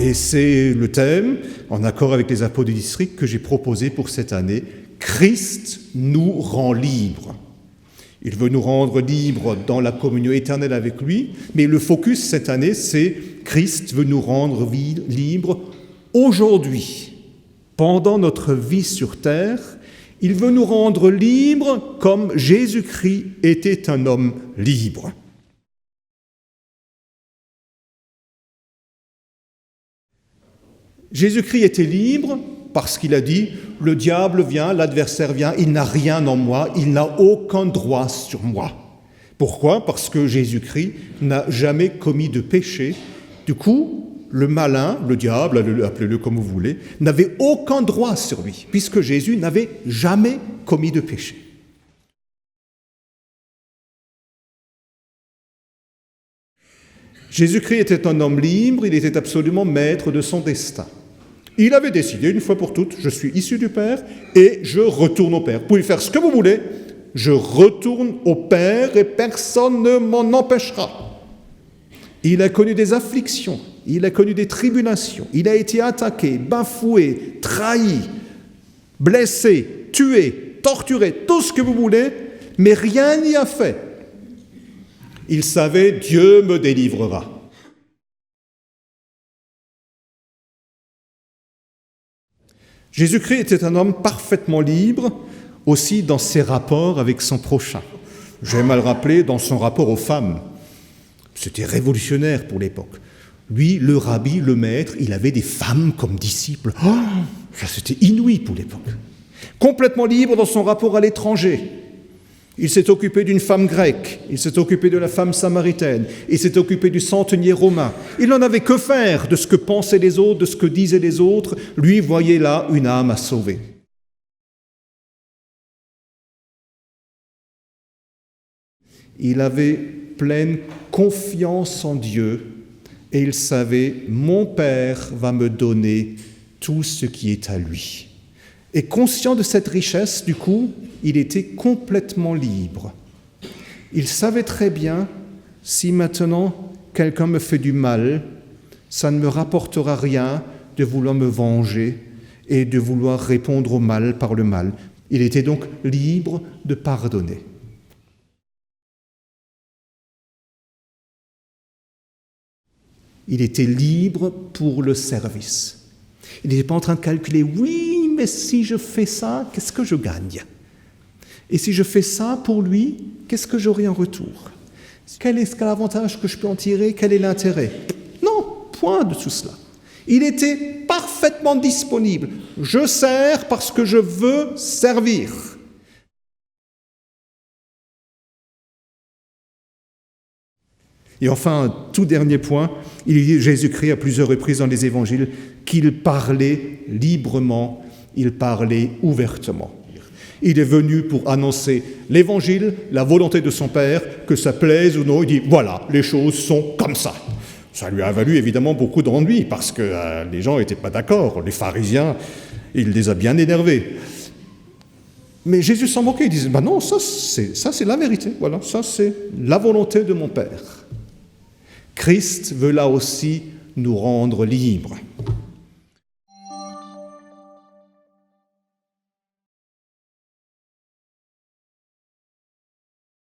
Et c'est le thème, en accord avec les apôtres du district, que j'ai proposé pour cette année. Christ nous rend libres. Il veut nous rendre libres dans la communion éternelle avec lui, mais le focus cette année, c'est Christ veut nous rendre libres aujourd'hui, pendant notre vie sur terre. Il veut nous rendre libres comme Jésus-Christ était un homme libre. Jésus-Christ était libre parce qu'il a dit « Le diable vient, l'adversaire vient, il n'a rien en moi, il n'a aucun droit sur moi. » Pourquoi ? Parce que Jésus-Christ n'a jamais commis de péché. Du coup, le malin, le diable, appelez-le comme vous voulez, n'avait aucun droit sur lui, puisque Jésus n'avait jamais commis de péché. Jésus-Christ était un homme libre, il était absolument maître de son destin. Il avait décidé une fois pour toutes, je suis issu du Père et je retourne au Père. Vous pouvez faire ce que vous voulez, je retourne au Père et personne ne m'en empêchera. Il a connu des afflictions, il a connu des tribulations, il a été attaqué, bafoué, trahi, blessé, tué, torturé, tout ce que vous voulez, mais rien n'y a fait. Il savait, Dieu me délivrera. Jésus-Christ était un homme parfaitement libre, aussi dans ses rapports avec son prochain. J'aime à le rappeler, dans son rapport aux femmes. C'était révolutionnaire pour l'époque. Lui, le rabbi, le maître, il avait des femmes comme disciples. Oh, ça, c'était inouï pour l'époque. Complètement libre dans son rapport à l'étranger. Il s'est occupé d'une femme grecque, il s'est occupé de la femme samaritaine, il s'est occupé du centenier romain. Il n'en avait que faire de ce que pensaient les autres, de ce que disaient les autres. Lui voyait là une âme à sauver. Il avait pleine confiance en Dieu et il savait « Mon Père va me donner tout ce qui est à lui ». Et conscient de cette richesse, du coup, il était complètement libre. Il savait très bien, si maintenant quelqu'un me fait du mal, ça ne me rapportera rien de vouloir me venger et de vouloir répondre au mal par le mal. Il était donc libre de pardonner. Il était libre pour le service. Il n'était pas en train de calculer, oui, mais si je fais ça, qu'est-ce que je gagne ? Et si je fais ça pour lui, qu'est-ce que j'aurai en retour ? Quel est l'avantage que je peux en tirer ? Quel est l'intérêt ? Non, point de tout cela. Il était parfaitement disponible. Je sers parce que je veux servir. Et enfin, un tout dernier point, il est dit Jésus-Christ à plusieurs reprises dans les évangiles qu'il parlait librement, il parlait ouvertement. Il est venu pour annoncer l'évangile, la volonté de son Père, que ça plaise ou non. Il dit, voilà, les choses sont comme ça. Ça lui a valu évidemment beaucoup d'ennuis parce que les gens n'étaient pas d'accord. Les pharisiens, il les a bien énervés. Mais Jésus s'en moquait, il disait, non, ça c'est la vérité, voilà, ça c'est la volonté de mon Père. Christ veut là aussi nous rendre libres.